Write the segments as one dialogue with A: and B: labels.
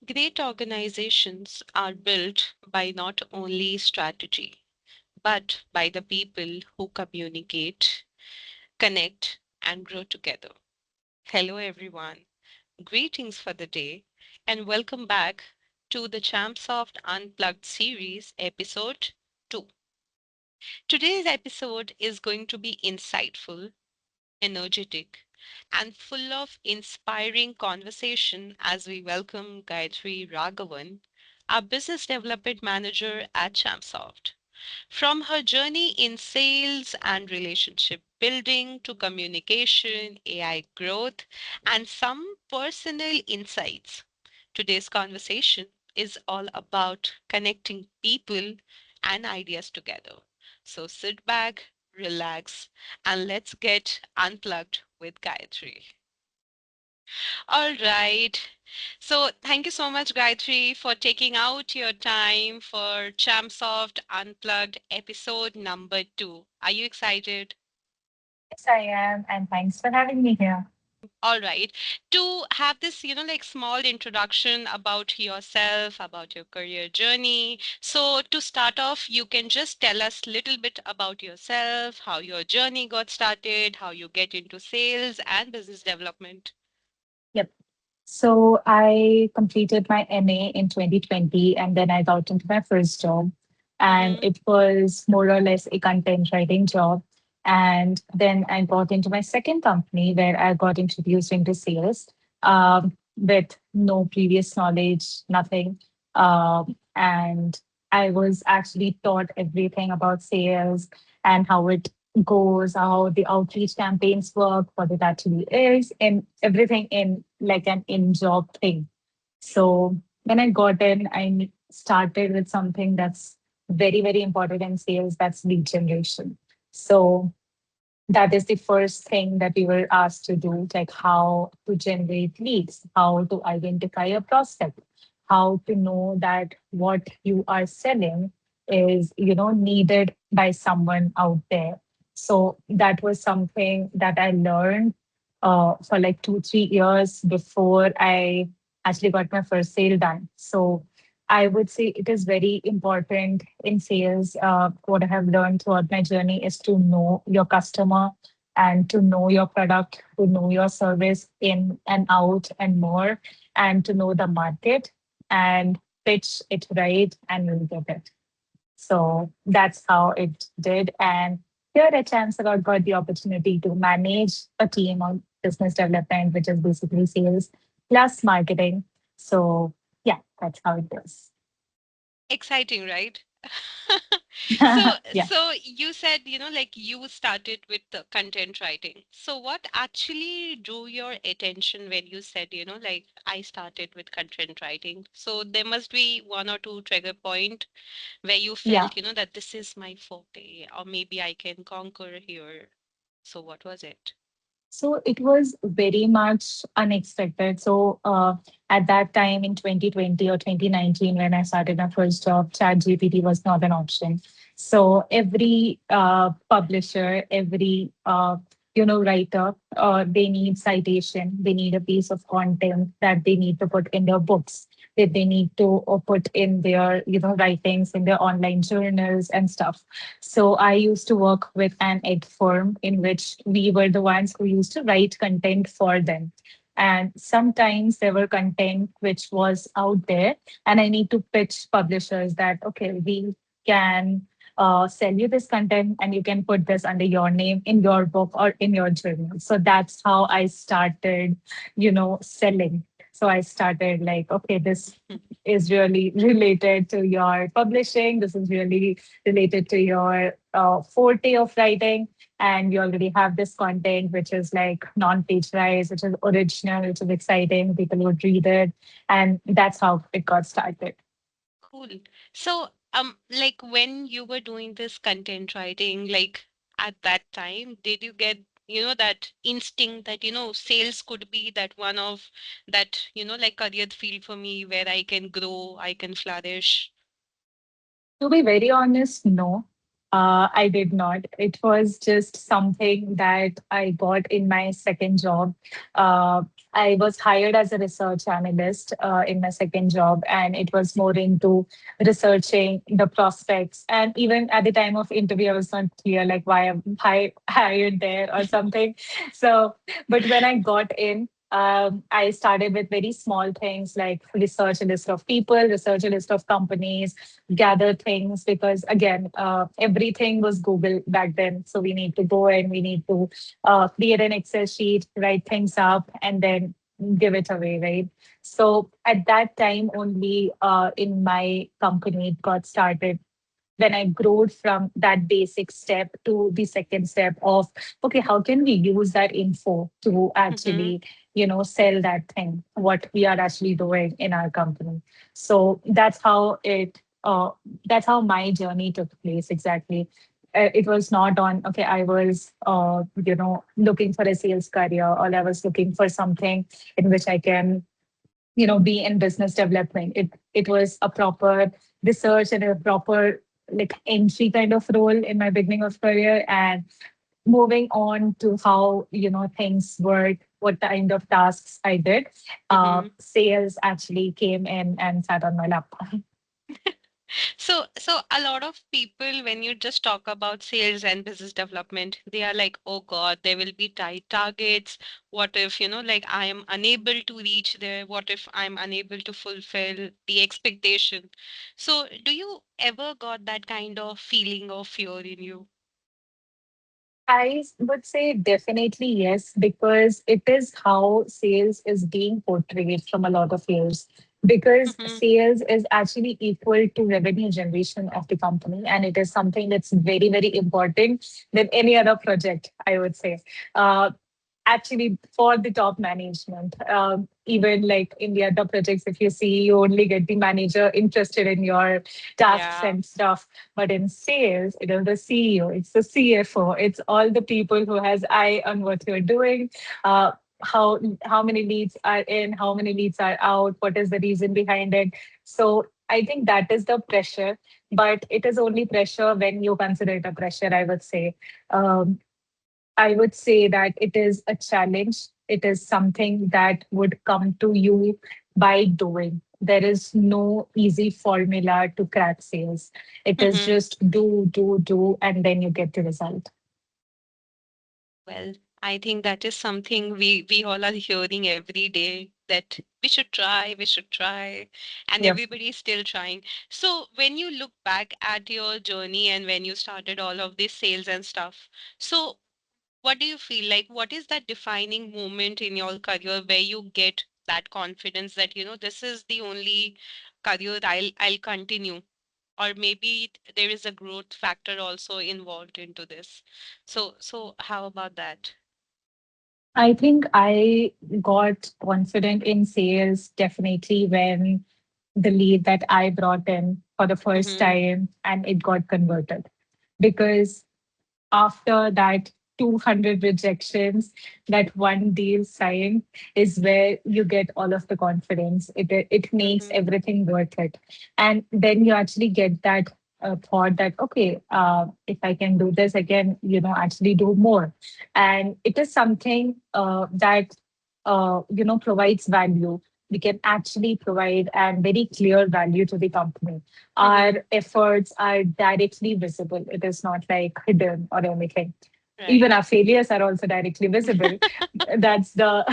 A: Great organizations are built by not only strategy, but by the people who communicate, connect, and grow together. Hello, everyone. Greetings for the day, and welcome back to the ChampSoft Unplugged series, episode 2. Today's episode is going to be insightful, energetic, and full of inspiring conversation as we welcome Gayathri Ragavan, our business development manager at ChampSoft. From her journey in sales and relationship building to communication, AI growth, and some personal insights, today's conversation is all about connecting people and ideas together. So sit back, relax, and let's get unplugged with Gayatri. All right. So thank you so much, Gayatri, for taking out your time for ChampSoft Unplugged episode number 2. Are you excited?
B: Yes, I am, and thanks for having me here.
A: All right. To have this, like small introduction about yourself, about your career journey. So to start off, you can just tell us a little bit about yourself, how your journey got started, how you get into sales and business development.
B: Yep. So I completed my MA in 2020, and then I got into my first job, and
A: Mm-hmm.
B: it was more or less a content writing job. And then I got into my second company where I got introduced into sales with no previous knowledge, nothing. And I was actually taught everything about sales and how it goes, how the outreach campaigns work, what it actually is, and everything in like an in-job thing. So when I got in, started with something that's very, very important in sales, that's lead generation. So that is the first thing that we were asked to do, like how to generate leads, how to identify a prospect, how to know that what you are selling is, needed by someone out there. So that was something that I learned for like 2, 3 years before I actually got my first sale done. So I would say it is very important in sales. What I have learned throughout my journey is to know your customer and to know your product, to know your service in and out and more, and to know the market and pitch it right and you'll get it. So that's how it did. And here at Chancellor got the opportunity to manage a team of business development, which is basically sales plus marketing. So yeah, that's how it goes.
A: Exciting, right? So,
B: Yeah.
A: you said, like you started with the content writing. So what actually drew your attention when you said, like I started with content writing? So there must be one or two trigger point where you
B: Yeah.
A: felt, that this is my forte, or maybe I can conquer here. So what was it?
B: So it was very much unexpected. So at that time in 2020 or 2019, when I started my first job, ChatGPT was not an option. So every publisher, every writer, they need citation. They need a piece of content that they need to put in their books. That they need to put in their writings in their online journals and stuff. So I used to work with an egg firm in which we were the ones who used to write content for them. And sometimes there were content which was out there, and I need to pitch publishers that, okay, we can sell you this content and you can put this under your name in your book or in your journal. So that's how I started, selling. So I started like, okay, this is really related to your publishing. This is really related to your forte of writing, and you already have this content which is like non-plagiarized, which is original, which is exciting, people would read it, and that's how it got started.
A: Cool. So, like when you were doing this content writing, like at that time, did you get, that instinct that, sales could be that one of that, like career field for me where I can grow, I can flourish?
B: To be very honest, no. I did not. It was just something that I got in my second job. Uh, I was hired as a research analyst in my second job, and it was more into researching the prospects. And even at the time of interview, I was not clear like why I'm hired there or something. So, but when I got in, I started with very small things like research a list of people, research a list of companies, gather things because again everything was Google back then, so we need to go and we need to create an Excel sheet, write things up, and then give it away, right? So at that time only in my company it got started when I grew from that basic step to the second step of, okay, how can we use that info to
A: Mm-hmm.
B: actually, sell that thing, what we are actually doing in our company. So that's how my journey took place exactly. It was not on, okay, I was, looking for a sales career or I was looking for something in which I can be in business development. It was a proper research and a proper like entry kind of role in my beginning of career, and moving on to how things work, what kind of tasks I did.
A: Mm-hmm.
B: Sales actually came in and sat on my lap.
A: So a lot of people, when you just talk about sales and business development, they are like, oh God, there will be tight targets. What if, like I am unable to reach there? What if I'm unable to fulfill the expectation? So do you ever got that kind of feeling of fear in you?
B: Would say definitely yes, because it is how sales is being portrayed from a lot of years. Because
A: Mm-hmm.
B: sales is actually equal to revenue generation of the company, and it is something that's very, very important than any other project, I would say. Uh, Actually, for the top management, even like in the other projects, if you see, you only get the manager interested in your tasks
A: Yeah.
B: and stuff. But in sales, it is the CEO, it's the CFO, it's all the people who has eye on what you're doing. Uh, how many leads are in, how many leads are out, what is the reason behind it. So I think that is the pressure, but it is only pressure when you consider it a pressure, I would say. I would say that it is a challenge. It is something that would come to you by doing. There is no easy formula to crack sales. It is
A: Mm-hmm.
B: just do, do, do, and then you get the result.
A: Well, I think that is something we all are hearing every day that we should try, and
B: Yep.
A: everybody is still trying. So when you look back at your journey and when you started all of this sales and stuff, so what do you feel like? What is that defining moment in your career where you get that confidence that, this is the only career I'll continue? Or maybe there is a growth factor also involved into this. So how about that?
B: I think I got confident in sales definitely when the lead that I brought in for the first
A: Mm-hmm.
B: time and it got converted. Because after that 200 rejections, that one deal signed is where you get all of the confidence. It makes
A: Mm-hmm.
B: everything worth it. And then you actually get that thought that, okay, if I can do this, I can, actually do more. And it is something that, provides value. We can actually provide and very clear value to the company.
A: Mm-hmm.
B: Our efforts are directly visible. It is not like hidden or anything. Even
A: Right.
B: our failures are also directly visible. That's the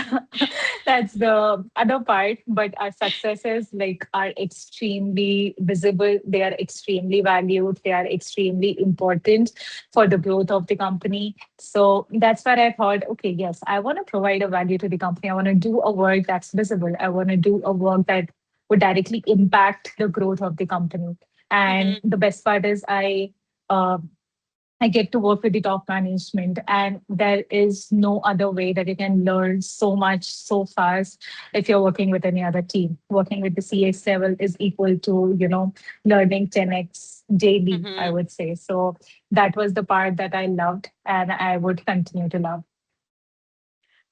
B: that's the other part. But our successes like are extremely visible. They are extremely valued. They are extremely important for the growth of the company. So that's where I thought, okay, yes, I want to provide a value to the company. I want to do a work that's visible. I want to do a work that would directly impact the growth of the company. And
A: Mm-hmm.
B: the best part is uh, I get to work with the top management, and there is no other way that you can learn so much so fast if you're working with any other team. Working with the CX level is equal to, learning 10x daily, I
A: Mm-hmm.
B: would say. So that was the part that I loved and I would continue to love.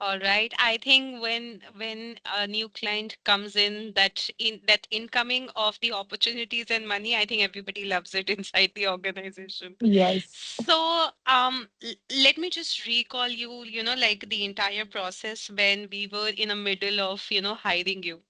A: All right. I think when a new client comes in, that incoming of the opportunities and money, I think everybody loves it inside the organization.
B: Yes.
A: So, let me just recall you, like the entire process when we were in the middle of, hiring you.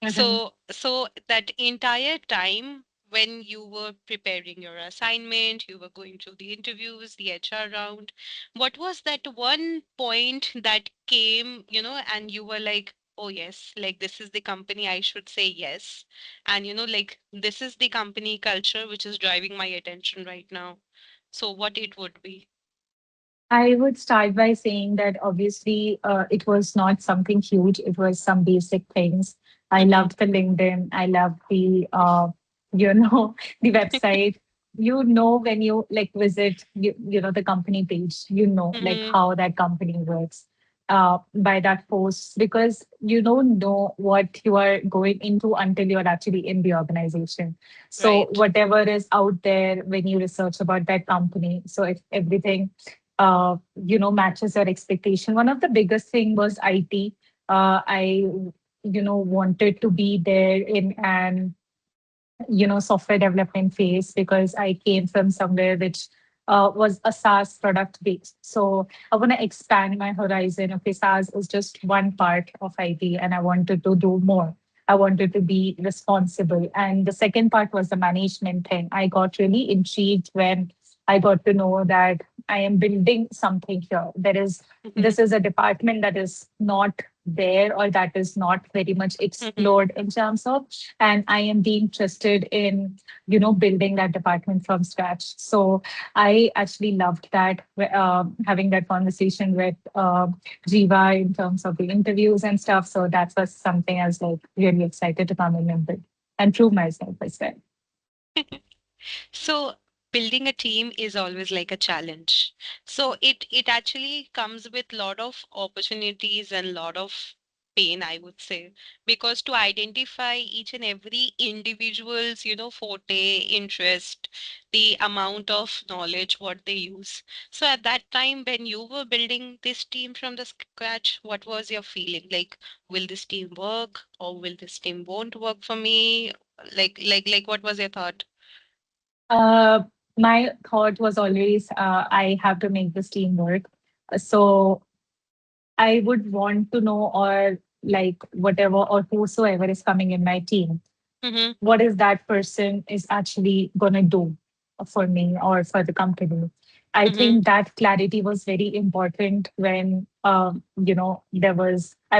B: Mhm.
A: So that entire time when you were preparing your assignment, you were going through the interviews, the HR round, what was that one point that came, and you were like, oh yes, like this is the company I should say yes. And like this is the company culture which is driving my attention right now. So what it would be.
B: I would start by saying that obviously it was not something huge. It was some basic things. I
A: Mm-hmm.
B: loved the LinkedIn. I loved the, you know, the website. You know, when you like visit, the company page, like
A: Mm-hmm.
B: how that company works by that post, because you don't know what you are going into until you're actually in the organization. So
A: Right.
B: whatever is out there when you research about that company, so if everything matches your expectation. One of the biggest thing was IT. I, wanted to be there in an software development phase because I came from somewhere which was a SaaS product based. So I want to expand my horizon. Okay, SaaS is just one part of IT, and I wanted to do more. I wanted to be responsible. And the second part was the management thing. I got really intrigued when I got to know that I am building something here.
A: Mm-hmm.
B: This is a department that is not there, or that is not very much
A: Mm-hmm.
B: explored in terms of, and I am being interested in building that department from scratch. So I actually loved that, having that conversation with Jiva in terms of the interviews and stuff. So that was something I was like really excited to come in and build and prove myself as well.
A: So building a team is always like a challenge. So it actually comes with lot of opportunities and lot of pain, I would say, because to identify each and every individual's, forte, interest, the amount of knowledge what they use. So at that time when you were building this team from the scratch, what was your feeling? Like, will this team work or will this team won't work for me? Like what was your thought?
B: Uh, my thought was always I have to make this team work. So I would want to know, or like whatever or whosoever is coming in my team,
A: Mm-hmm.
B: what is that person is actually going to do for me or for the company. I
A: Mm-hmm.
B: think that clarity was very important when I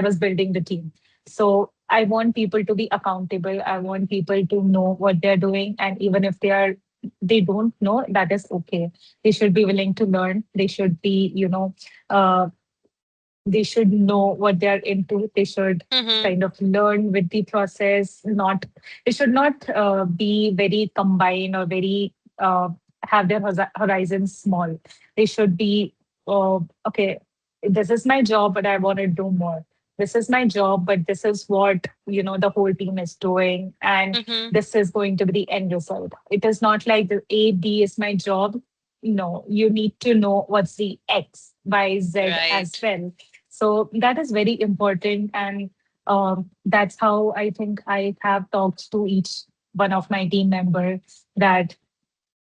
B: was building the team. So I want people to be accountable. I want people to know what they're doing, and even if they don't know, that is okay. They should be willing to learn. They should be uh, they should know what they're into. They should
A: Mm-hmm.
B: kind of learn with the process. Not They should not be very combined or very have their horizons small. They should be okay. This is my job, but I want to do more. This is my job, but this is what the whole team is doing, and
A: Mm-hmm.
B: this is going to be the end result. It is not like the A B is my job. No, you need to know what's the X, Y, Z as
A: Right.
B: well. So that is very important. And that's how I think I have talked to each one of my team members that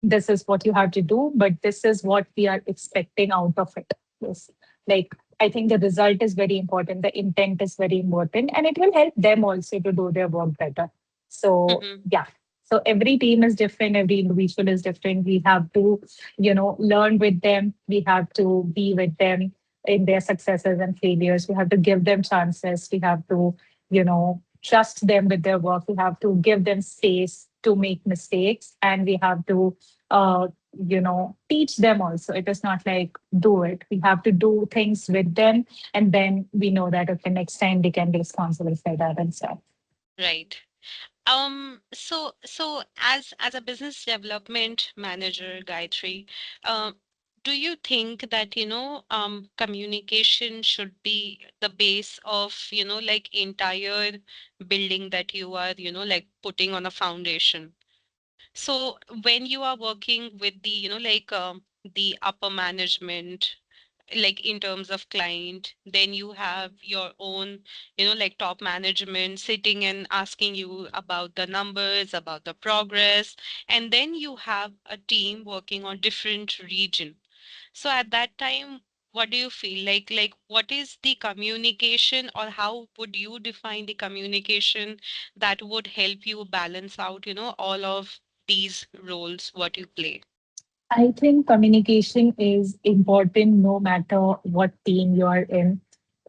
B: this is what you have to do, but this is what we are expecting out of it. Yes. Like, I think the result is very important. The intent is very important, and it will help them also to do their work better. So,
A: Mm-hmm.
B: yeah. So every team is different, every individual is different. We have to, learn with them. We have to be with them in their successes and failures. We have to give them chances. We have to, trust them with their work. We have to give them space to make mistakes, and we have to uh, teach them also. It is not like do it. We have to do things with them. And then we know that, okay, next time they can be responsible for that and stuff.
A: Right. So as a business development manager, Gayatri, do you think that, communication should be the base of, like entire building that you are, like putting on a foundation? So when you are working with the, the upper management, like in terms of client, then you have your own, like top management sitting and asking you about the numbers, about the progress, and then you have a team working on different region. So at that time, what do you feel like what is the communication, or how would you define the communication that would help you balance out, all of these roles what you play?
B: I think communication is important no matter what team you are in.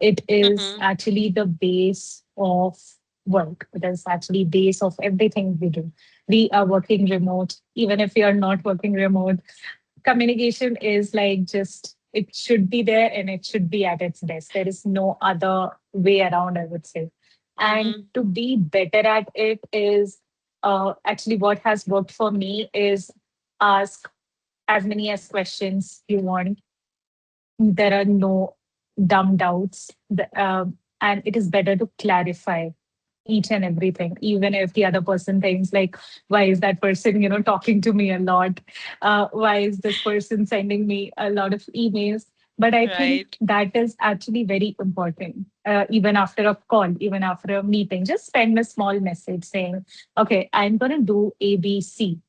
B: It is
A: Mm-hmm.
B: actually the base of work. It is actually base of everything we do. We are working remote. Even if we are not working remote, communication is like just it should be there and it should be at its best. There is no other way around, I would say. And
A: Mm-hmm.
B: to be better at it is actually what has worked for me is ask as many as questions you want. There are no dumb doubts. And it is better to clarify each and everything, even if the other person thinks like, why is that person, talking to me a lot? Why is this person sending me a lot of emails? But I think
A: Right.
B: that is actually very important. Even after a call, even after a meeting, just send a small message saying, okay, I'm going to do ABC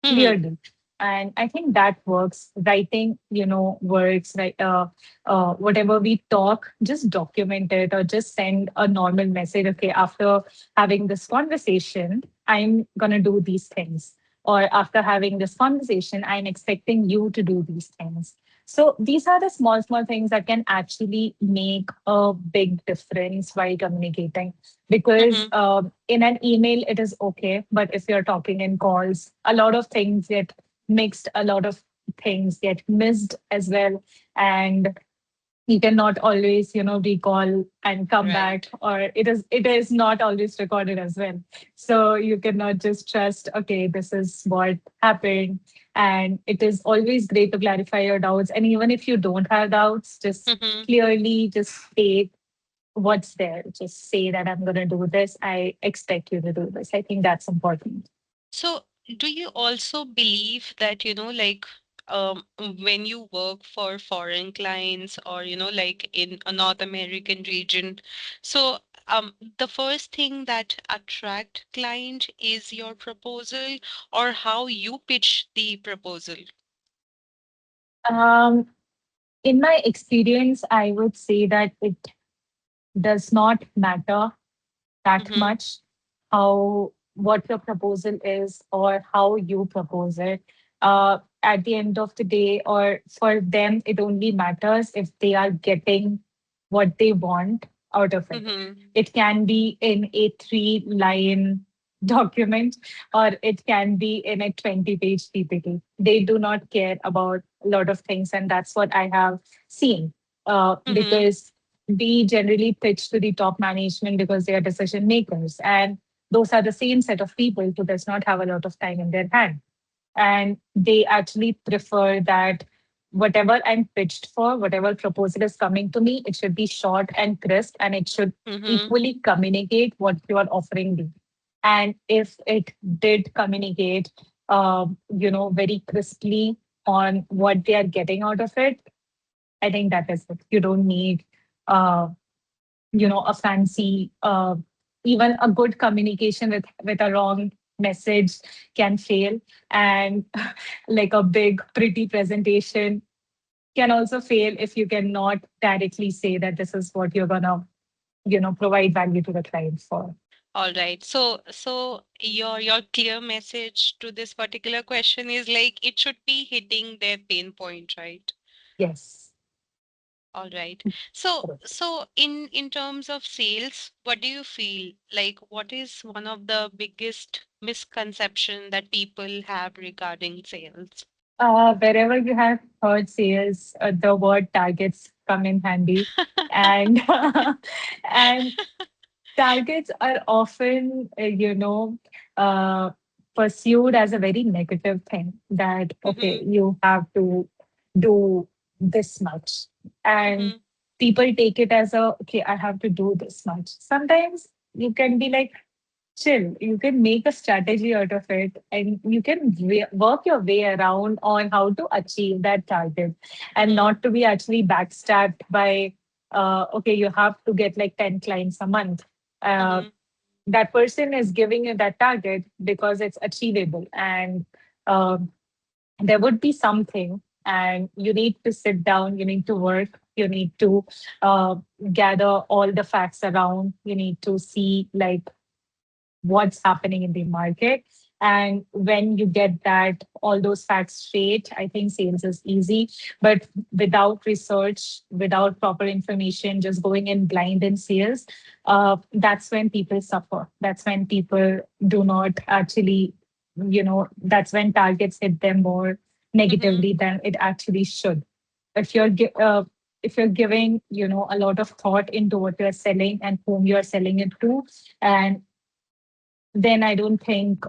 A: Mm-hmm.
B: clearly. And I think that works. Writing, works, right? Whatever we talk, just document it or just send a normal message. Okay, after having this conversation, I'm going to do these things. Or after having this conversation, I'm expecting you to do these things. So these are the small, small things that can actually make a big difference while communicating. Because
A: Mm-hmm.
B: in an email, it is okay. But if you're talking in calls, a lot of things get mixed, a lot of things get missed as well. And you cannot always, recall and come back,
A: Right.
B: or it is not always recorded as well. So you cannot just trust, okay, this is what happened. And it is always great to clarify your doubts. And even if you don't have doubts, just
A: Mm-hmm.
B: clearly just state what's there. Just say that I'm going to do this. I expect you to do this. I think that's important.
A: So, do you also believe that, when you work for foreign clients, or, like in a North American region, so the first thing that attract client is your proposal, or how you pitch the proposal?
B: Um, in my experience, I would say that it does not matter that
A: Mm-hmm.
B: much how what your proposal is or how you propose it. At the end of the day, or for them, it only matters if they are getting what they want out of it.
A: Mm-hmm.
B: It can be in a 3-line document, or it can be in a 20-page PPT. They do not care about a lot of things. And that's what I have seen.
A: Mm-hmm.
B: Because we generally pitch to the top management because they are decision makers. And those are the same set of people who does not have a lot of time in their hand. And they actually prefer that whatever I'm pitched for, whatever proposal is coming to me, it should be short and crisp, and it should
A: Mm-hmm.
B: equally communicate what you are offering me. And if it did communicate, very crisply on what they are getting out of it, I think that is it. You don't need uh, a fancy even a good communication with a wrong message can fail. And like a big pretty presentation can also fail if you cannot directly say that this is what you're gonna provide value to the client for.
A: All right. So your clear message to this particular question is like it should be hitting their pain point, right?
B: Yes.
A: All right. So in terms of sales, what do you feel? Like what is one of the biggest misconception that people have regarding sales?
B: Wherever you have heard sales, the word targets come in handy. And and targets are often, uh, pursued as a very negative thing, that, okay,
A: Mm-hmm.
B: you have to do this much. And
A: Mm-hmm.
B: people take it as a, okay, I have to do this much. Sometimes you can be like, chill. You can make a strategy out of it, and you can work your way around on how to achieve that target, and
A: Mm-hmm.
B: not to be actually backstabbed by, okay, you have to get like 10 clients a month. Uh,
A: Mm-hmm.
B: that person is giving you that target because it's achievable, and um, there would be something, and you need to sit down, you need to work, you need to uh, gather all the facts around, you need to see like what's happening in the market. And when you get that, all those facts straight, I think sales is easy. But without research, without proper information, just going in blind in sales, that's when people suffer. That's when people do not actually, that's when targets hit them more
A: Mm-hmm.
B: negatively than it actually should. If you're if you're giving, a lot of thought into what you're selling and whom you're selling it to, and then I don't think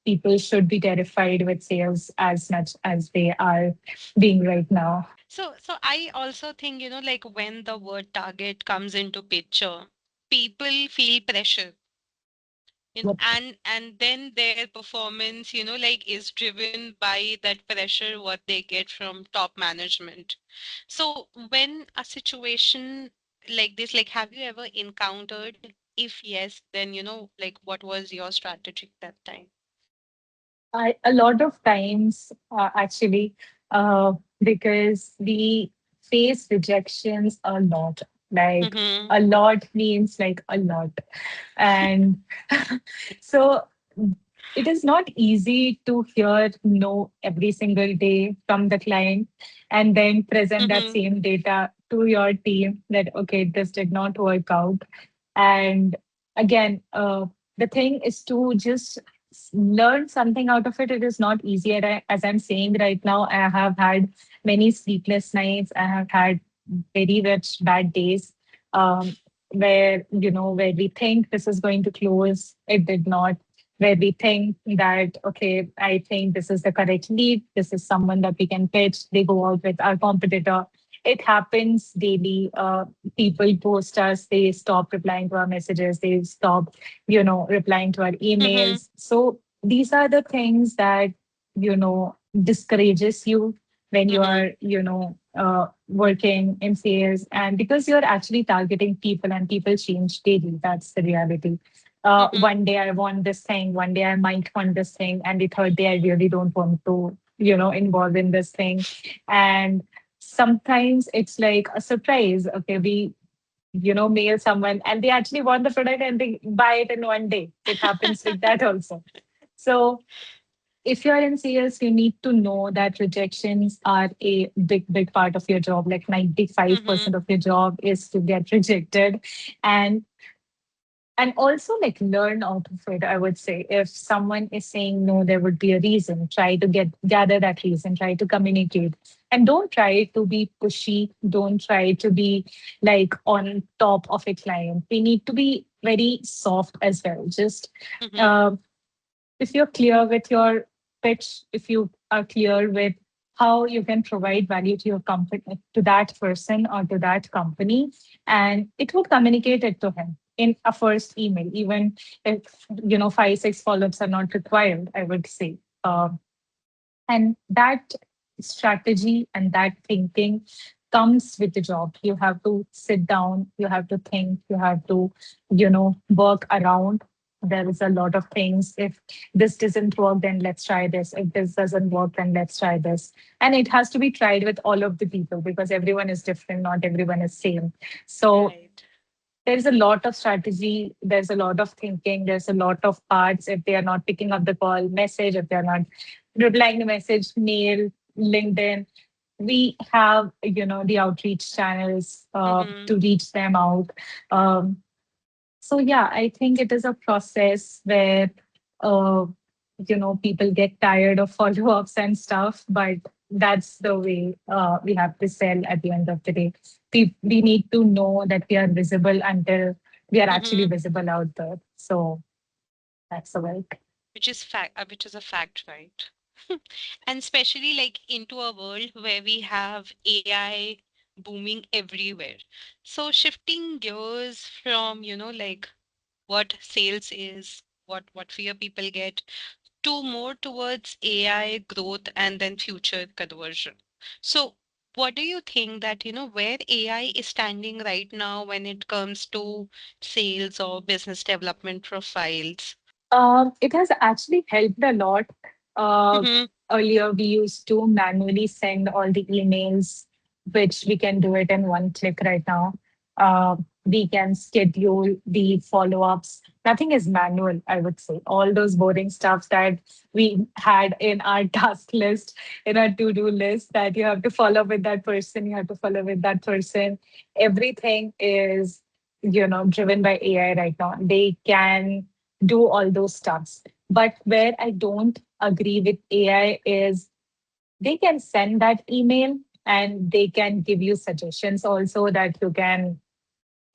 B: people should be terrified with sales as much as they are being right now.
A: So I also think, like when the word target comes into picture, people feel pressure.
B: Yep.
A: And then their performance, like is driven by that pressure what they get from top management. So when a situation like this, like have you ever encountered? If yes, then like what was your strategy that time?
B: A lot of times, actually, uh, because we face rejections a lot. Like
A: Mm-hmm.
B: a lot means like a lot. And so it is not easy to hear no every single day from the client and then present that
A: Mm-hmm.
B: same data to your team that, okay, this did not work out. And again, the thing is to just learn something out of it. It is not easy. And as I'm saying right now, I have had many sleepless nights. I have had very rich bad days, where, where we think this is going to close, it did not. Where we think that, okay, I think this is the correct lead, this is someone that we can pitch, they go out with our competitor. It happens daily. People post us, they stop replying to our messages, they stop, replying to our
A: Mm-hmm.
B: emails. So these are the things that, discourages you when you
A: Mm-hmm.
B: are, working in sales. And because you're actually targeting people and people change daily, that's the reality.
A: Mm-hmm.
B: One day I want this thing, one day I might want this thing, and the third day I really don't want to, involve in this thing. And sometimes it's like a surprise. Okay, we, mail someone and they actually want the product and they buy it in one day. It happens like that also. So if you're in sales, you need to know that rejections are a big, big part of your job. Like
A: Mm-hmm.
B: 95% of your job is to get rejected. And also like learn out of it. I would say if someone is saying no, there would be a reason. Try to gather that reason, try to communicate. And don't try to be pushy, don't try to be like on top of a client. We need to be very soft as well. Just
A: Mm-hmm.
B: uh, if you're clear with your pitch, if you are clear with how you can provide value to your company, to that person or to that company, and it would communicate it to him in a first email, even if, five, six follow-ups are not required, I would say. And that strategy and that thinking comes with the job. You have to sit down, you have to think, you have to, work around. There is a lot of things. If this doesn't work, then let's try this. If this doesn't work, then let's try this. And it has to be tried with all of the people because everyone is different, not everyone is same. So
A: Right.
B: there's a lot of strategy, there's a lot of thinking, there's a lot of parts. If they are not picking up the call, message, if they're not replying the message, mail, LinkedIn, we have, the outreach channels
A: Mm-hmm.
B: to reach them out. Um, so yeah, I think it is a process where uh, people get tired of follow-ups and stuff, but that's the way we have to sell at the end of the day. We need to know that we are visible until we are actually
A: Mm-hmm.
B: visible out there. So that's the way.
A: Which is a fact, right? And especially like into a world where we have AI booming everywhere. So shifting gears from, like what sales is, what fear people get, to more towards AI growth and then future conversion. So what do you think that, where AI is standing right now when it comes to sales or business development profiles?
B: It has actually helped a lot. Uh,
A: Mm-hmm.
B: Earlier, we used to manually send all the emails, which we can do it in one click right now. We can schedule the follow ups. Nothing is manual, I would say. All those boring stuff that we had in our task list, in our to do list, that you have to follow with that person, you have to follow with that person. Everything is, driven by AI right now. They can do all those stuffs. But where I don't agree with AI is they can send that email and they can give you suggestions also that you can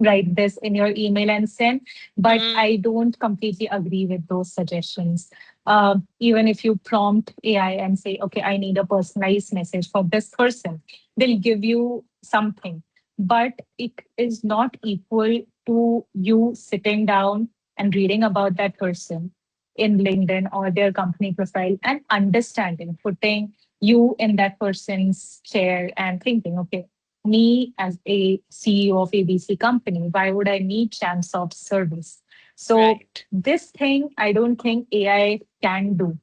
B: write this in your email and send. But
A: Mm-hmm.
B: I don't completely agree with those suggestions. Even if you prompt AI and say, okay, I need a personalized message for this person, they'll give you something. But it is not equal to you sitting down and reading about that person in LinkedIn or their company profile and understanding, putting you in that person's chair and thinking, okay, me as a CEO of ABC company, why would I need ChampSoft service? So
A: Right.
B: this thing, I don't think AI can do.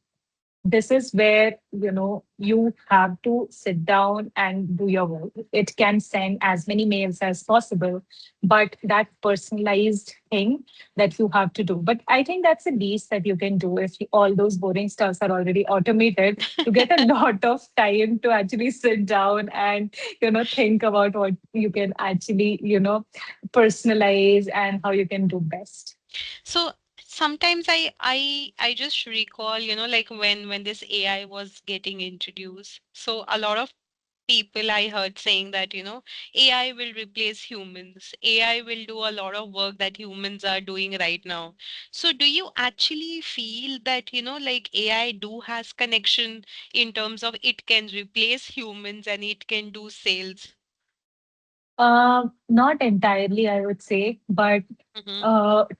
B: This is where you have to sit down and do your work. It can send as many mails as possible, but that personalized thing that you have to do. But I think that's the least that you can do if all those boring stuffs are already automated. You get a lot of time to actually sit down and think about what you can actually personalize and how you can do best.
A: So sometimes I just recall, like when this AI was getting introduced. So a lot of people I heard saying that, AI will replace humans. AI will do a lot of work that humans are doing right now. So do you actually feel that, like AI do has connection in terms of it can replace humans and it can do sales?
B: Not entirely, I would say, but
A: Mm-hmm.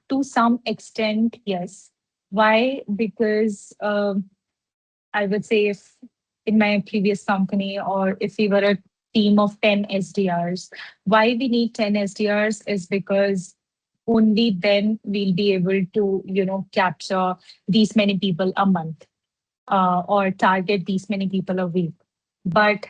B: to some extent, yes. Why? Because I would say if in my previous company or if we were a team of 10 SDRs, why we need 10 SDRs is because only then we'll be able to, capture these many people a month or target these many people a week. But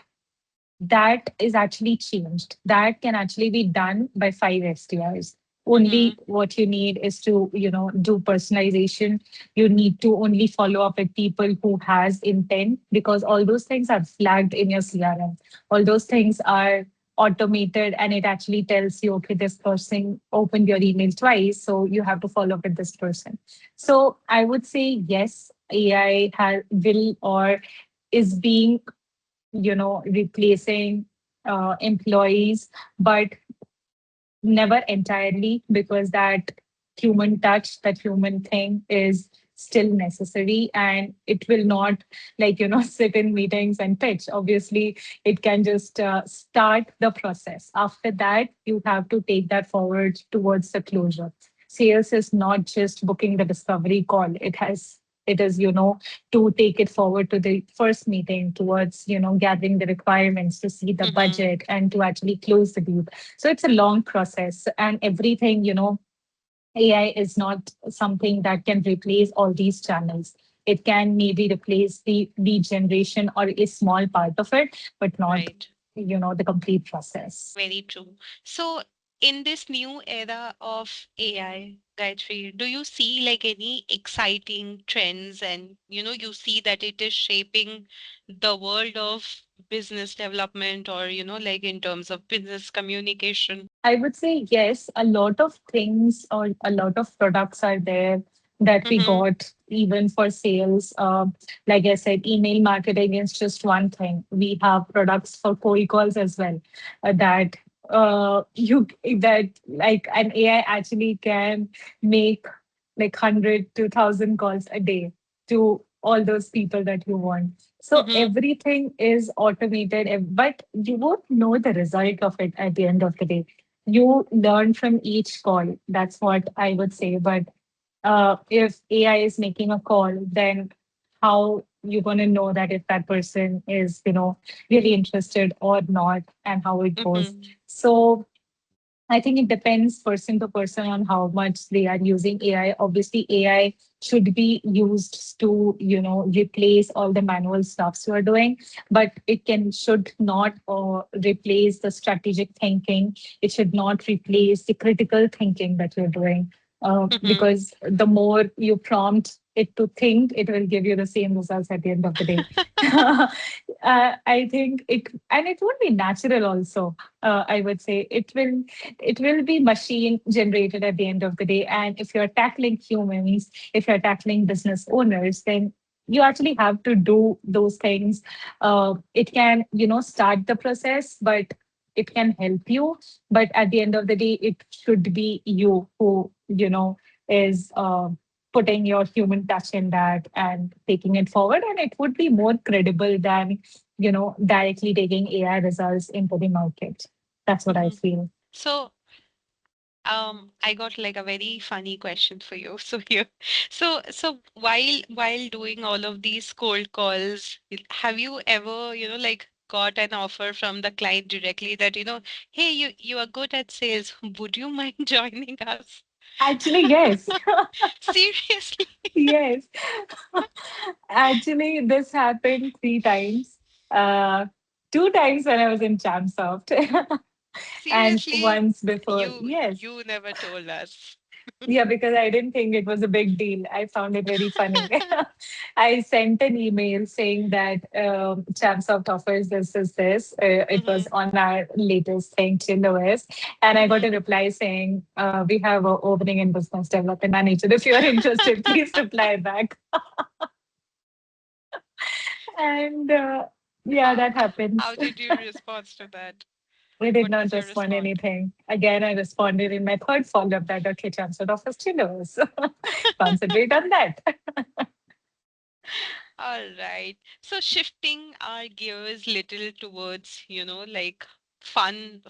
B: that is actually changed. That can actually be done by 5 STRs.
A: Mm-hmm.
B: Only what you need is to, do personalization. You need to only follow up with people who has intent because all those things are flagged in your CRM. All those things are automated and it actually tells you, okay, this person opened your email twice, so you have to follow up with this person. So I would say yes, AI will or is being replacing employees, but never entirely because that human touch, that human thing is still necessary and it will not sit in meetings and pitch. Obviously, it can just start the process. After that, you have to take that forward towards the closure. Sales is not just booking the discovery call. It is, to take it forward to the first meeting towards, gathering the requirements to see the
A: Mm-hmm.
B: budget and to actually close the deal. So it's a long process and everything, AI is not something that can replace all these channels. It can maybe replace the lead generation or a small part of it, but not,
A: Right.
B: the complete process.
A: Very true. So, in this new era of AI, Gayatri, do you see like any exciting trends and you see that it is shaping the world of business development or like in terms of business communication?
B: I would say yes, a lot of things or a lot of products are there that we
A: Mm-hmm.
B: got even for sales. Like I said, email marketing is just one thing. We have products for cold calls as well that you that like an AI actually can make like 100 to 1,000 calls a day to all those people that you want. So
A: Mm-hmm.
B: everything is automated, but you won't know the result of it at the end of the day. You learn from each call. That's what I would say. But If AI is making a call, then how you going to know that if that person is, really interested or not, and how it goes.
A: Mm-hmm.
B: So I think it depends person to person on how much they are using AI. Obviously, AI should be used to, replace all the manual stuffs you are doing, but it should not replace the strategic thinking. It should not replace the critical thinking that you're doing.
A: Mm-hmm.
B: Because the more you prompt it to think, it will give you the same results at the end of the day. I think and it would be natural also. I would say it will be machine generated at the end of the day. And if you're tackling humans, if you're tackling business owners, then you actually have to do those things. It can, start the process, but it can help you. But at the end of the day, it should be you who, is putting your human touch in that and taking it forward. And it would be more credible than, directly taking AI results into the market. That's what I
A: Mm-hmm.
B: feel.
A: So, I got like a very funny question for you. So here, so while doing all of these cold calls, have you ever, like got an offer from the client directly that, hey, you are good at sales. Would you mind joining us?
B: Actually, yes.
A: Seriously?
B: Yes. Actually, this happened 3 times. Uh, 2 times when I was in ChampSoft, and
A: Seriously?
B: once before. Yes.
A: You never told us.
B: Yeah, because I didn't think it was a big deal. I found it very funny. I sent an email saying that ChampSoft offers this. It was
A: Mm-hmm.
B: on our latest thing, ChillOS. And I got a
A: Mm-hmm.
B: reply saying, we have an opening in business development manager. If you're interested, please reply back. And yeah,
A: How
B: that happens.
A: how did you respond to that?
B: We did
A: What
B: not
A: was your
B: respond
A: response?
B: anything. Again, I responded in my third follow-up that, okay, ChampSoft offers chillers. Concentrate on that.
A: All right. So shifting our gears little towards, like fun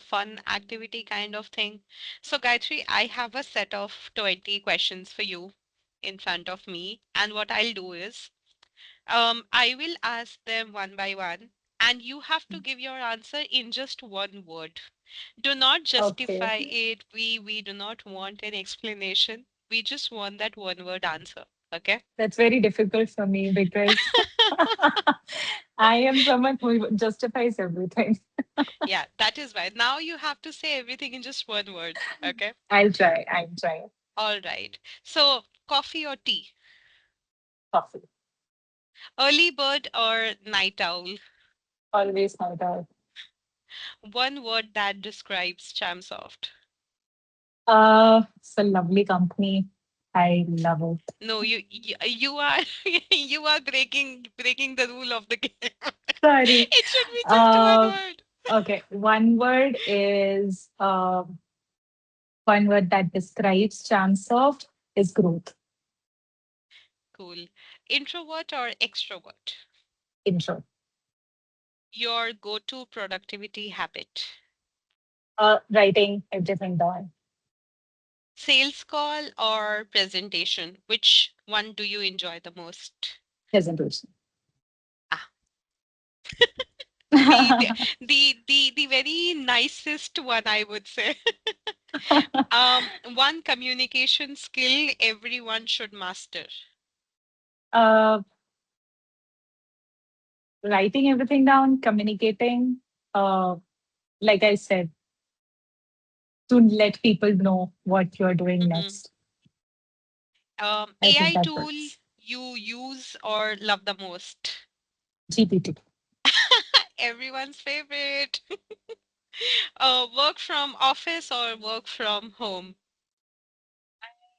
A: activity kind of thing. So Gayatri, I have a set of 20 questions for you in front of me. And what I'll do is, I will ask them one by one, and you have to give your answer in just one word. Do not
B: Okay.
A: justify it. We do not want an explanation. We just want that one word answer. Okay?
B: That's very difficult for me because I am someone who justifies everything.
A: Yeah, that is why. Now you have to say everything in just one word. Okay?
B: I'll try. I'll try.
A: All right. So, coffee or tea?
B: Coffee.
A: Early bird or night owl?
B: Always my dog.
A: One word that describes Chamsoft.
B: It's a lovely company. I love it.
A: No, you are you are breaking the rule of the game.
B: Sorry.
A: It should be just one
B: Uh,
A: word.
B: okay. One word that describes Chamsoft is growth.
A: Cool. Introvert or extrovert?
B: Intro.
A: Your go-to productivity habit.
B: Writing everything down.
A: Sales call or presentation? Which one do you enjoy the most?
B: Presentation.
A: Ah, the very nicest one, I would say. One communication skill everyone should master.
B: uh, Writing everything down, communicating. Uh, like I said, to let people know what you're doing
A: Mhm.
B: next. I think
A: AI
B: that
A: tool
B: works.
A: you use or love the most?
B: GPT.
A: Everyone's favorite. Work from office or work from home?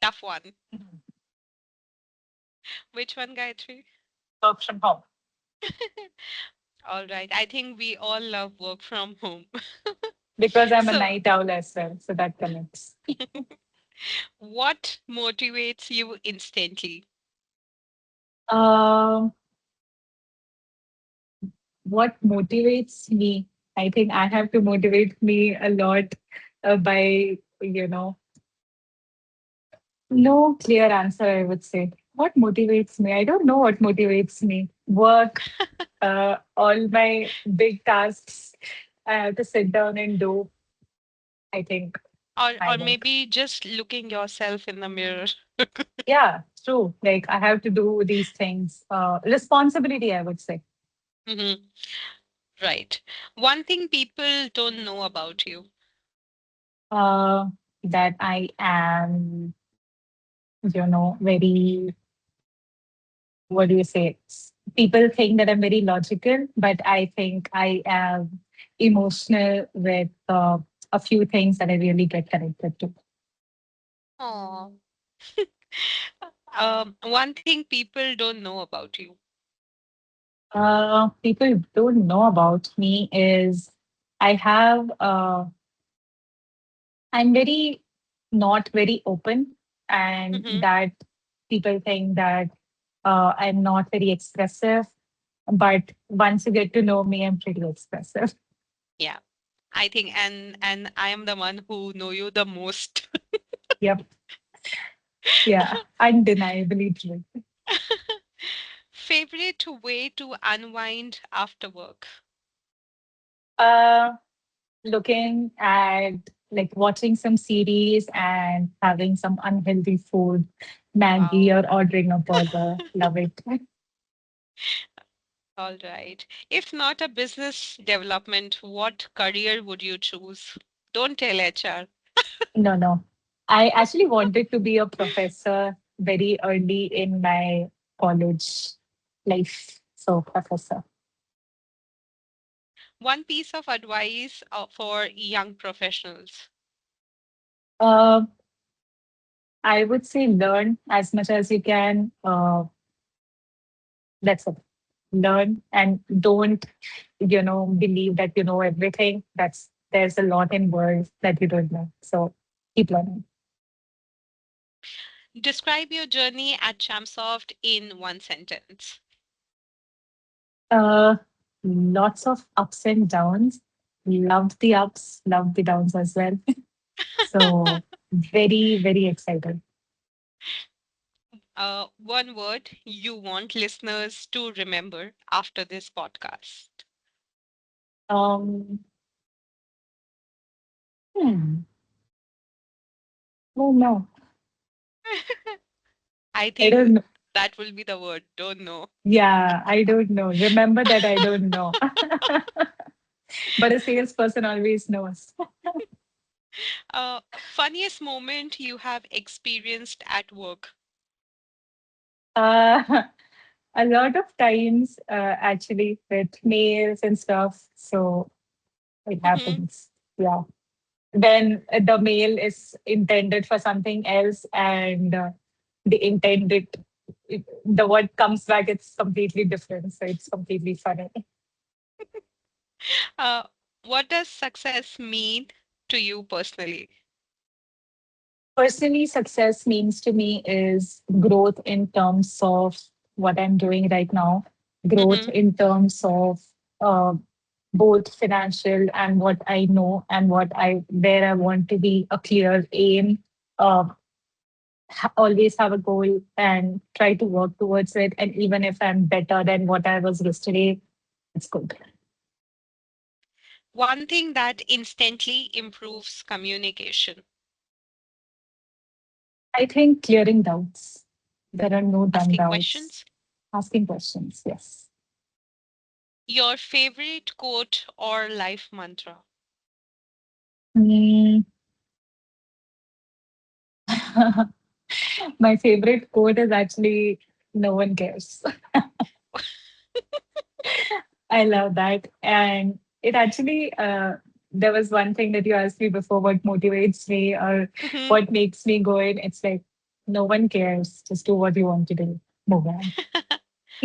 A: Tough one. Which one, Gayatri?
B: Work from home
A: All right. I think we all love work from home.
B: because I'm a
A: So,
B: night owl as well, so that connects.
A: what motivates you instantly?
B: Um, what motivates me? I think I have to motivate me a lot by No clear answer, I would say. What motivates me? I don't know what motivates me. Work, all my big tasks I have to sit down and do, I think, my
A: Or
B: work.
A: maybe just looking yourself in the mirror.
B: Yeah, true. Like I have to do these things. Responsibility, I would say.
A: Mhm. Right. One thing people don't know about you.
B: Uh, that I am, very, what do you say? People think that I'm very logical, but I think I am emotional with a few things that I really get connected to.
A: Oh. One thing people don't know about you.
B: People don't know about me is I have I'm very not very open, and
A: Hmm.
B: that people think that I'm not very expressive. But once you get to know me, I'm pretty expressive.
A: Yeah, I think, and I am the one who know you the most.
B: Yep. Yeah. Undeniably true.
A: Favorite way to unwind after work.
B: Uh, Looking at like watching some series and having some unhealthy food, Maggie
A: Wow.
B: or ordering a burger. Love it.
A: All right. If not a business development, what career would you choose? Don't tell HR.
B: No, no. I actually wanted to be a professor very early in my college life. So, professor.
A: One piece of advice for young professionals.
B: Uh, I would say learn as much as you can. That's it. Learn and don't, believe that you know everything. There's a lot in world that you don't know. So keep learning.
A: Describe your journey at ChampSoft in one sentence.
B: Uh, Lots of ups and downs. Love the ups, love the downs as well. So very, very excited.
A: One word you want listeners to remember after this podcast.
B: Um, hmm, oh no,
A: I
B: I don't
A: think
B: know.
A: that will be the word. Don't know.
B: Yeah, I don't know. Remember that I don't know. But a salesperson always knows.
A: Funniest moment you have experienced at work.
B: Uh, a lot of times, actually, with mails and stuff. So it
A: Hmm.
B: happens. Yeah. When the mail is intended for something else and the intended, the word comes back, it's completely different. So it's completely funny.
A: Uh, what does success mean to you personally?
B: Personally, success means to me is growth in terms of what I'm doing right now, growth
A: Hmm.
B: in terms of uh, both financial and what I know and where I want to be, a clear aim. Uh, Always have a goal and try to work towards it. And even if I'm better than what I was yesterday, it's good.
A: One thing that instantly improves communication.
B: I think clearing doubts. There are no dumb
A: Asking
B: doubts.
A: questions.
B: Asking questions, yes.
A: Your favorite quote or life mantra.
B: Mm. My favorite quote is actually "No one cares." I love that, and it actually. There was one thing that you asked me before: what motivates me or
A: Hmm.
B: what makes me go in. It's like no one cares. Just do what you want to do. Move on.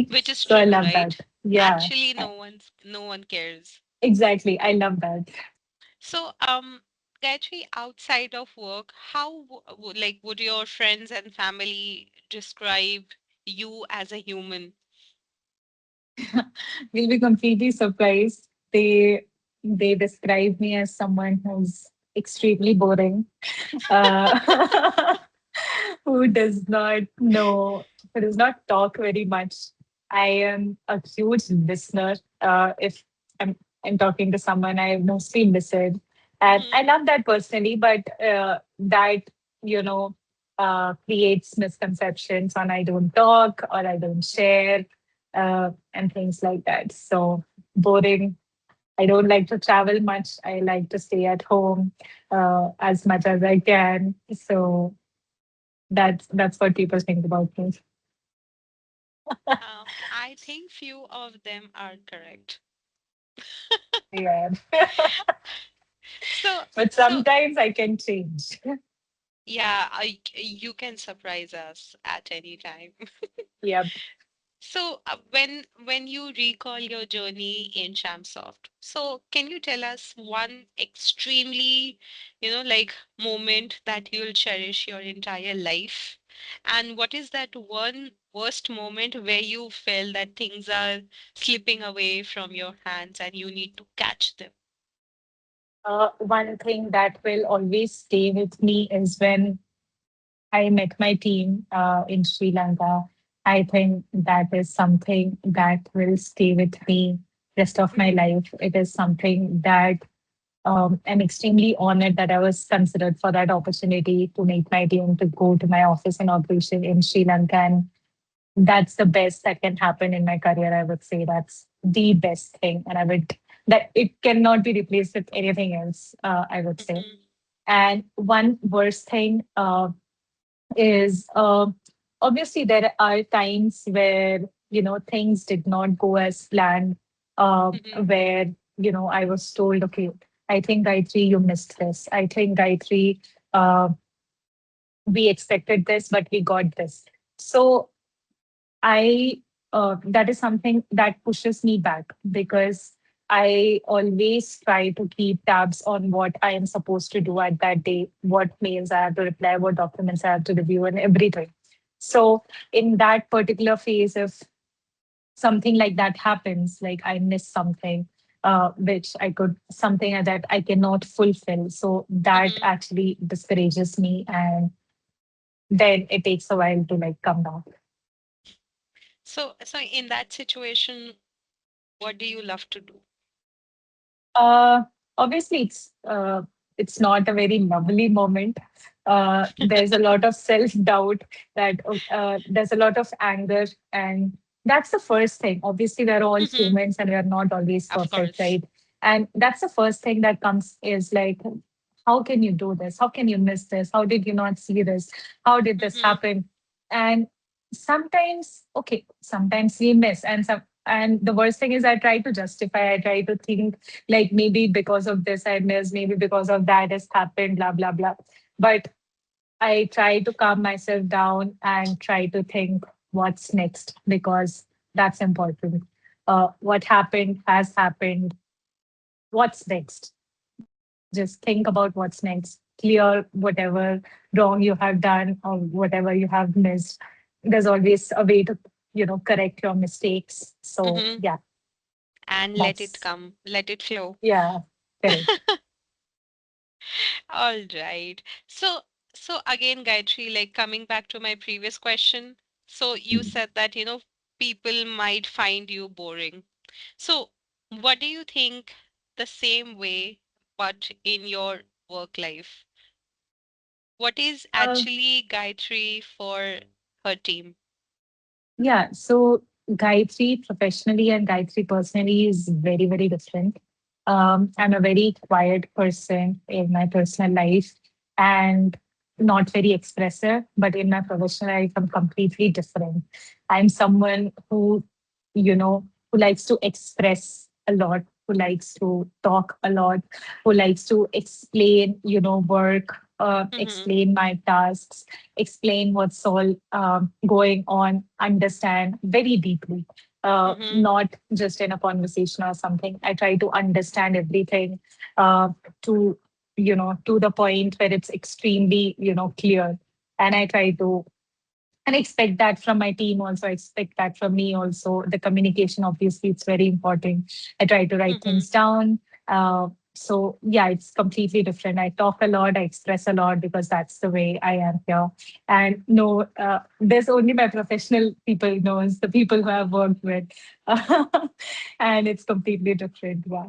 A: Which is
B: So I
A: true,
B: love that.
A: right?
B: Yeah,
A: Actually, no one cares.
B: exactly. I love that.
A: So, Gayatri, outside of work, how like would your friends and family describe you as a human?
B: You'll be completely surprised. They describe me as someone who's extremely boring. Uh, who does not know, who does not talk very much. I am a huge listener. If I'm, I'm talking to someone, I mostly listen. And I
A: Mhm.
B: love that personally, but that, you know, creates misconceptions on I don't talk or I don't share and things like that. So boring. I don't like to travel much. I like to stay at home as much as I can. So that's what people think about me.
A: I think few of them are correct.
B: Yeah.
A: So,
B: But
A: so
B: sometimes I can change.
A: yeah, you can surprise us at any time.
B: Yep.
A: So, when you recall your journey in ChampSoft, so can you tell us one extremely, like moment that you'll cherish your entire life? And what is that one worst moment where you felt that things are slipping away from your hands and you need to catch them?
B: One thing that will always stay with me is when I met my team in Sri Lanka. I think that is something that will stay with me rest of my
A: Mm-hmm,
B: life. It is something that I'm extremely honored that I was considered for that opportunity to meet my team to go to my office inauguration in Sri Lanka. And that's the best that can happen in my career. I would say that's the best thing. And I would, that it cannot be replaced with anything else, I would say.
A: mm-hmm,
B: And one worst thing is obviously there are times where things did not go as planned,
A: mm-hmm,
B: where I was told, okay, I think Gayatri, you missed this. I think Gayatri, uh, we expected this, but we got this. So I that is something that pushes me back because I always try to keep tabs on what I am supposed to do at that day, what mails I have to reply, what documents I have to review, and everything. So in that particular phase, if something like that happens, like I miss something, which I could something that I cannot fulfill, so that
A: mm-hmm.
B: actually discourages me, and then it takes a while to like come back.
A: So in that situation, what do you love to do?
B: Uh, Obviously, it's not a very lovely moment. There's a lot of self doubt. That there's a lot of anger, and that's the first thing. Obviously, we're all
A: Mm-hmm,
B: humans, and we're not always
A: of
B: perfect,
A: course.
B: right? And that's the first thing that comes is like, how can you do this? How can you miss this? How did you not see this? How did this
A: Mm-hmm,
B: happen? And sometimes, okay, sometimes we miss, and the worst thing is I try to justify. I try to think like maybe because of this I missed, maybe because of that has happened, blah, blah, blah. But I try to calm myself down and try to think what's next because that's important. What happened has happened. What's next? Just think about what's next. Clear whatever wrong you have done or whatever you have missed. There's always a way to, correct your mistakes. So
A: mm-hmm.
B: yeah,
A: And let it
B: that's
A: come, let it flow.
B: yeah, correct.
A: All right. So again, Gayatri, like coming back to my previous question, so you said that, people might find you boring. So what do you think the same way, but in your work life? What is
B: Uh,
A: actually Gayatri for her team?
B: Yeah, so Gayatri professionally and Gayatri personally is very, very different. I'm a very quiet person in my personal life and not very expressive, but in my professional life, I'm completely different. I'm someone who likes to express a lot, who likes to talk a lot, who likes to explain, work,
A: Mm-hmm,
B: explain my tasks, explain what's all going on, understand very deeply,
A: mm-hmm,
B: not just in a conversation or something. I try to understand everything to, to the point where it's extremely, clear. And I try to and expect that from my team also. I expect that from me also. The communication, obviously, it's very important. I try to write
A: mm-hmm,
B: things down. So yeah, it's completely different. I talk a lot, I express a lot because that's the way I am here. And no, there's only my professional people knows the people who I've worked with, and it's completely different. Yeah,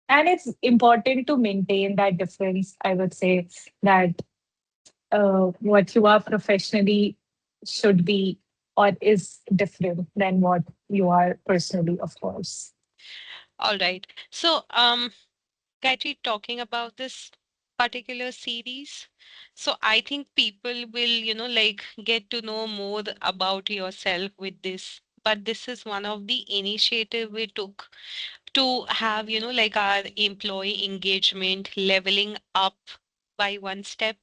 B: and it's important to maintain that difference. I would say that what you are professionally should be or is different than what you are personally, of course.
A: All right. So, Gayatri, talking about this particular series, so I think people will, like get to know more about yourself with this. But this is one of the initiative we took to have, like our employee engagement leveling up by one step,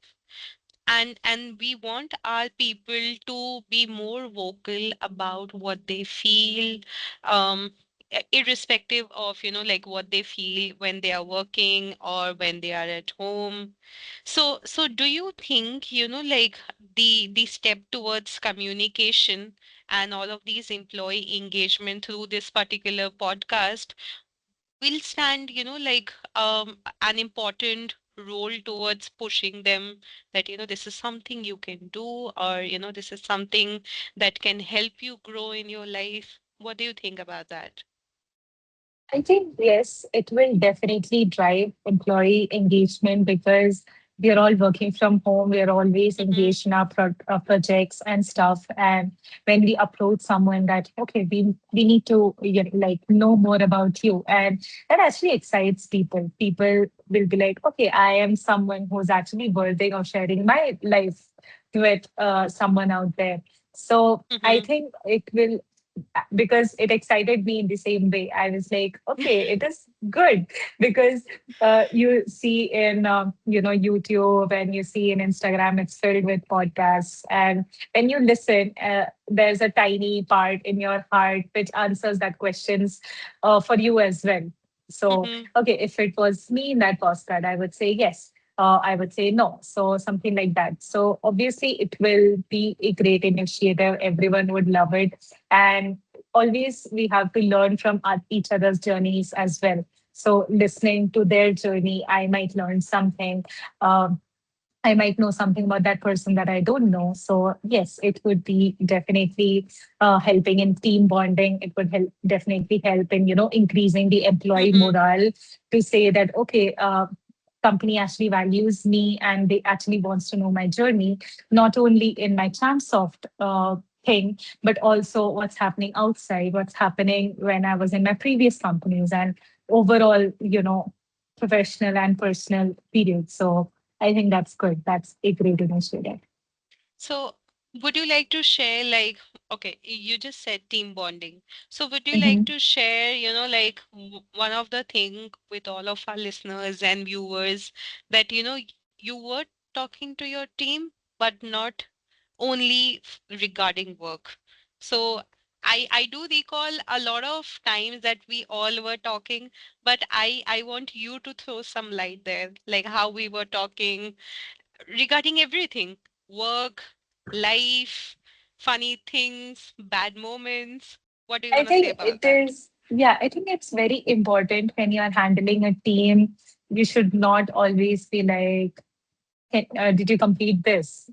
A: and we want our people to be more vocal about what they feel, um irrespective of, like what they feel when they are working or when they are at home. So do you think, like the step towards communication and all of these employee engagement through this particular podcast will stand, like an important role towards pushing them that, this is something you can do, or, this is something that can help you grow in your life. What do you think about that?
B: I think, yes, it will definitely drive employee engagement because we are all working from home. We are always
A: Mm-hmm,
B: engaged in our projects and stuff. And when we approach someone that, okay, we need to like know more about you. And that actually excites people. People will be like, okay, I am someone who's actually worthy of sharing my life with someone out there. So I
A: mm-hmm.
B: think it will because it excited me in the same way. I was like, okay, it is good because you see in YouTube and you see in Instagram, it's filled with podcasts, and when you listen, there's a tiny part in your heart which answers that questions for you as well. So,
A: Mm-hmm.
B: okay, if it was me in that postcard, I would say yes. I would say no. So something like that. So obviously, it will be a great initiative. Everyone would love it, and always we have to learn from each other's journeys as well. So listening to their journey, I might learn something. um, I might know something about that person that I don't know. So yes, it would be definitely helping in team bonding. It would help definitely help in increasing the employee
A: Mm-hmm.
B: morale to say that okay, company actually values me and they actually wants to know my journey, not only in my ChampSoft thing, but also what's happening outside, what's happening when I was in my previous companies, and overall, professional and personal period. So I think that's good. That's a great initiative.
A: So, would you like to share, like, okay, you just said team bonding. So, would you like
B: Mhm.
A: to share, like one of the thing with all of our listeners and viewers that, you were talking to your team, but not only regarding work. So, I do recall a lot of times that we all were talking, but I want you to throw some light there, like how we were talking regarding everything: work, life, funny things, bad moments. What do you
B: I
A: want to say
B: think
A: about
B: it
A: that?
B: is, yeah, I think it's very important when you're handling a team. You should not always be like, did you complete this?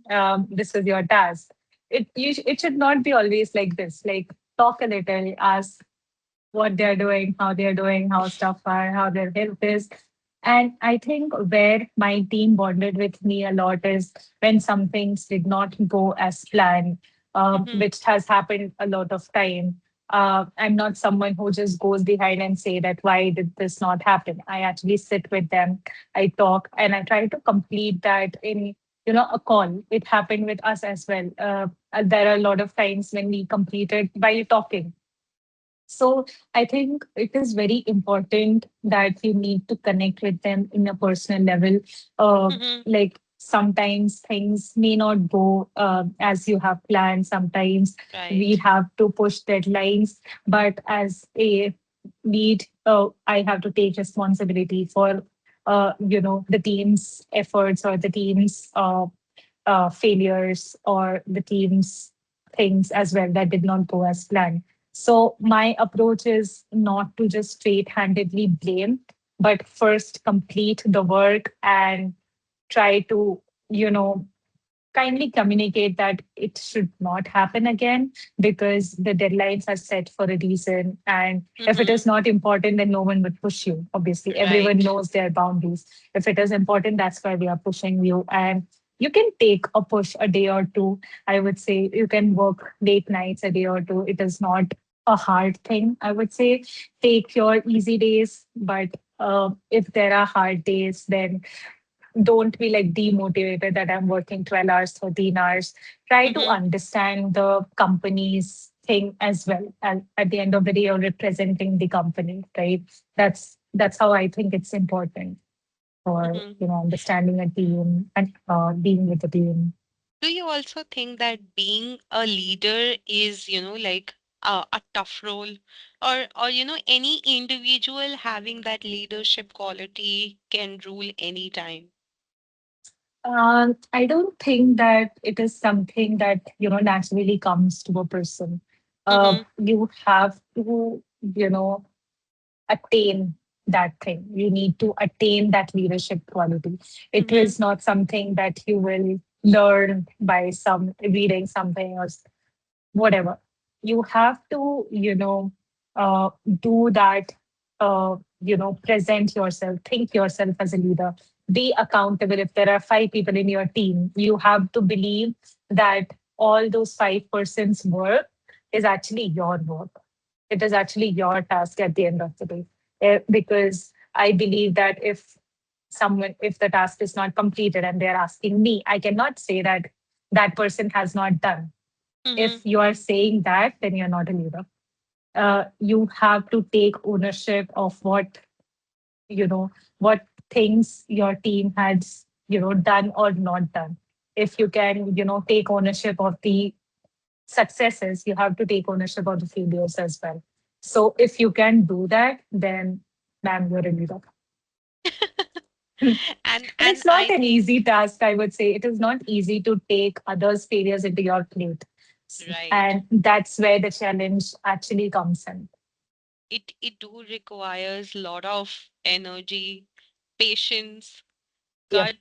B: This is your task. It should not be always like this. Like, talk a little, ask what they're doing, how stuff are, how their health is. And I think where my team bonded with me a lot is when some things did not go as planned,
A: Mm-hmm.
B: which has happened a lot of time. I'm not someone who just goes behind and say that why did this not happen. I actually sit with them, I talk, and I try to complete that in a call. It happened with us as well. There are a lot of times when we completed while talking, so I think it is very important that you need to connect with them in a personal level.
A: Mm-hmm.
B: Like sometimes things may not go as you have planned. Sometimes we
A: Right.
B: have to push deadlines, but as a lead, I have to take responsibility for the team's efforts or the team's failures or the team's things as well that did not go as planned. So my approach is not to just straight-handedly blame. but first complete the work and try to, you know, kindly communicate that it should not happen again because the deadlines are set for a reason. And if it
A: Mm-hmm.
B: is not important, then no one would push you. Obviously, everyone
A: Right.
B: knows their boundaries. If it is important, that's why we are pushing you. And you can take a push a day or two. I would say you can work late nights a day or two. It is not a hard thing. I would say take your easy days, but if there are hard days, then don't be like demotivated that I'm working 12 hours, 13 hours. Try to
A: Mm-hmm.
B: understand the company's thing as well. And at the end of the day, you're representing the company, right? That's how I think it's important for,
A: Mm-hmm.
B: understanding a team and being with the team.
A: Do you also think that being a leader is, like a tough role, or any individual having that leadership quality can rule anytime?
B: I don't think that it is something that naturally comes to a person.
A: Mm-hmm.
B: You have to, you know, attain that thing. You need to attain that leadership quality. It
A: Mm-hmm.
B: is not something that you will learn by some reading something or whatever. You have to, uh, do that, present yourself, think yourself as a leader, be accountable. If there are five people in your team, you have to believe that all those five persons' work is actually your work. It is actually your task at the end of the day. Because I believe that if the task is not completed and they're asking me, I cannot say that that person has not done.
A: Mm-hmm.
B: If you are saying that, then you're not a leader. You have to take ownership of what things your team has, done or not done. If you can, take ownership of the successes, you have to take ownership of the failures as well. So if you can do that, then ma'am, you're a leader. But
A: And
B: it's not
A: I
B: an
A: think,
B: easy task, I would say. It is not easy to take others' failures into your plate.
A: right,
B: And that's where the challenge actually comes in.
A: it do requires a lot of energy, patience,
B: Yep,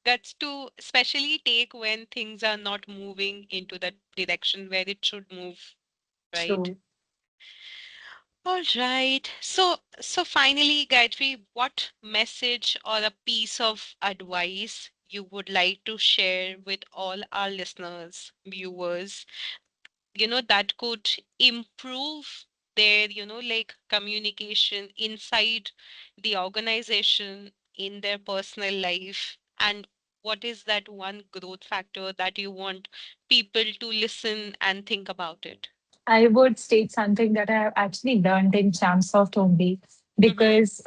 A: guts to especially take when things are not moving into the direction where it should move, right?
B: true.
A: All right. So finally, Gayatri, what message or a piece of advice you would like to share with all our listeners, viewers, that could improve their, like communication inside the organization, in their personal life, and what is that one growth factor that you want people to listen and think about it?
B: I would state something that I have actually learned in ChampSoft only
A: Mm-hmm.
B: because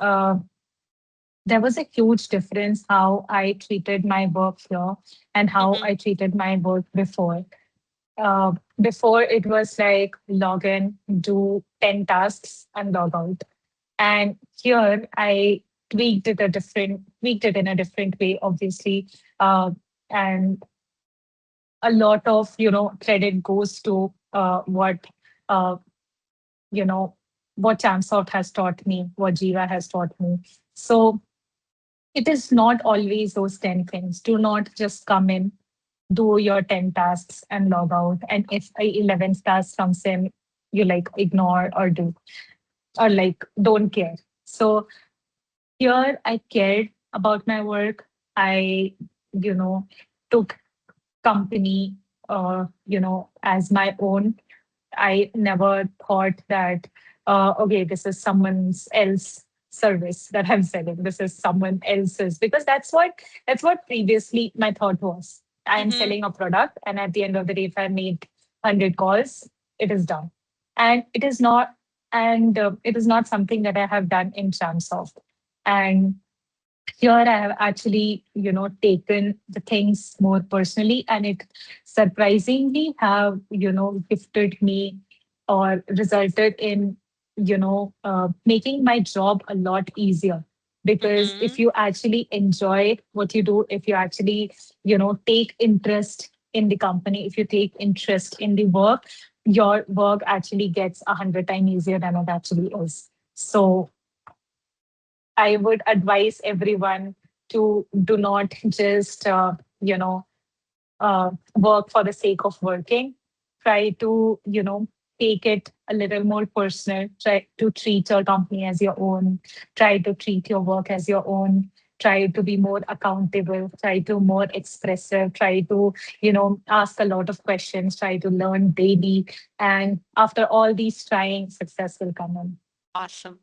B: there was a huge difference how I treated my work here and how
A: Mm-hmm.
B: I treated my work before. Before it was like log in, do 10 tasks and log out. And here I tweaked it in a different way, obviously. Uh, and a lot of, credit goes to uh, you know, what ChampSoft has taught me, what Jiva has taught me. So it is not always those 10 things. Do not just come in, do your 10 tasks and log out. And if a 11th task comes in, you like ignore or do, or like don't care. So here I cared about my work. I, you know, took company, as my own. I never thought that, okay, this is someone's else service that I'm selling. This is someone else's because that's what previously my thought was. I am
A: Mm-hmm.
B: selling a product, and at the end of the day, if I make 100 calls, it is done, and it is not something that I have done in Chamsoft. And here I have actually, taken the things more personally, and it surprisingly have, gifted me or resulted in, making my job a lot easier. Because if
A: Mm-hmm.
B: you actually enjoy what you do, if you actually, take interest in the company, if you take interest in the work, your work actually gets 100 times easier than it actually is. So I would advise everyone to do not just, work for the sake of working. Try to, take it a little more personal. Try to treat your company as your own. Try to treat your work as your own. Try to be more accountable. Try to more expressive. Try to, ask a lot of questions. Try to learn daily. And after all these trying, success will come in.
A: Awesome.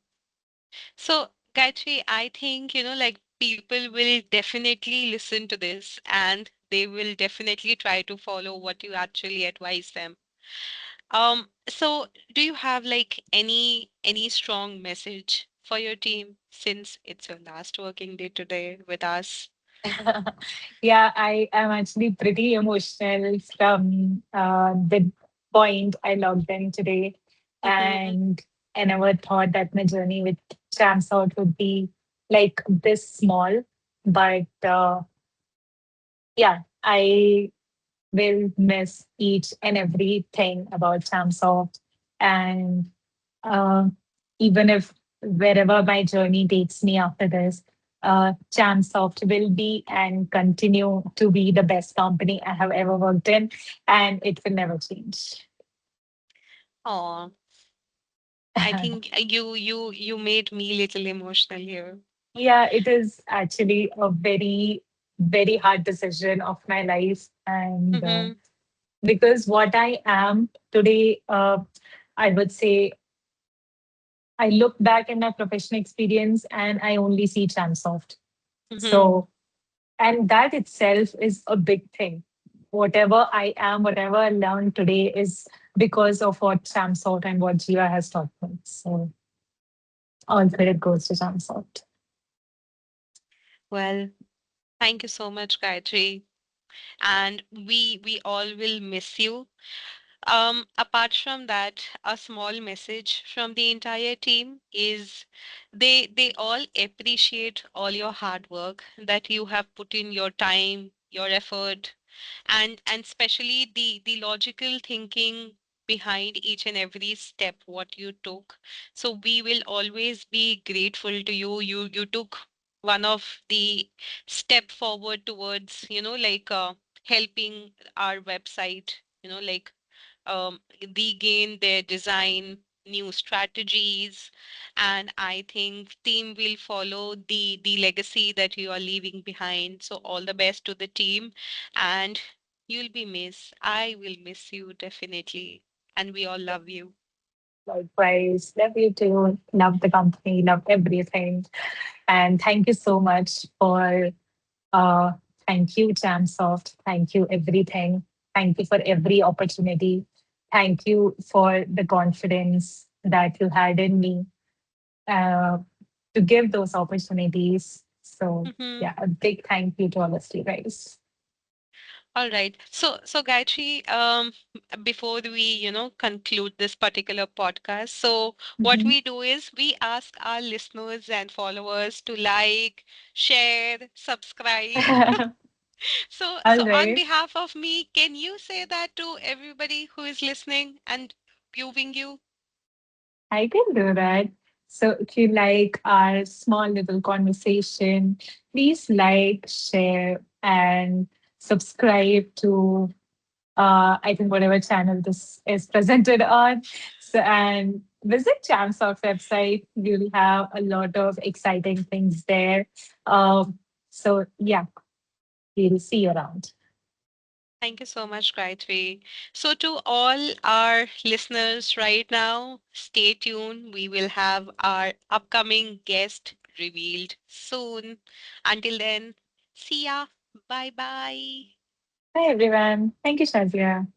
A: So, Gayatri, I think, like people will definitely listen to this and they will definitely try to follow what you actually advise them. So do you have like any strong message for your team since it's your last working day today with us?
B: Yeah, I am actually pretty emotional from the point I logged in today.
A: Mm-hmm.
B: And I never thought that my journey with ChampSoft would be like this small. But yeah, I will miss each and everything about ChampSoft. And uh, even if wherever my journey takes me after this, ChampSoft will be and continue to be the best company I have ever worked in, and it will never change.
A: Oh, I think you made me little emotional here.
B: Yeah, it is actually a very, very hard decision of my life. And
A: Mm-hmm.
B: because what I am today, I would say I look back in my professional experience and I only see ChampSoft.
A: Mm-hmm.
B: So, and that itself is a big thing. Whatever I am, whatever I learned today is because of what ChampSoft and what Jira has taught me. So, all credit goes to ChampSoft.
A: Well, thank you so much, Gayatri. And we all will miss you. Apart from that, a small message from the entire team is they all appreciate all your hard work that you have put in your time, your effort, and especially the logical thinking behind each and every step what you took. So we will always be grateful to you. You took one of the step forward towards, like helping our website, like regain their design, new strategies, and I think team will follow the legacy that you are leaving behind. So all the best to the team, and you'll be missed. I will miss you definitely, and we all love you.
B: Likewise, love you too. Love the company, love everything. And thank you so much for Uh, thank you, Jamsoft. Thank you, everything. Thank you for every opportunity. Thank you for the confidence that you had in me uh, to give those opportunities. So,
A: Mhm.
B: yeah, a big thank you to all of you guys.
A: All right. So Gayatri, before we, conclude this particular podcast, so what
B: Mhm.
A: we do is we ask our listeners and followers to like, share, subscribe. So,
B: All
A: so on
B: right.
A: behalf of me, can you say that to everybody who is listening and viewing you?
B: I can do that. So, if you like our small little conversation, please like, share, and subscribe to I think whatever channel this is presented on. So, and visit ChampSoft website. You'll have a lot of exciting things there. So yeah, we'll see you around.
A: Thank you so much, Gayatri. So, to all our listeners right now, stay tuned. We will have our upcoming guest revealed soon. Until then, see ya. Bye bye.
B: Hi everyone. Thank you, Shazia.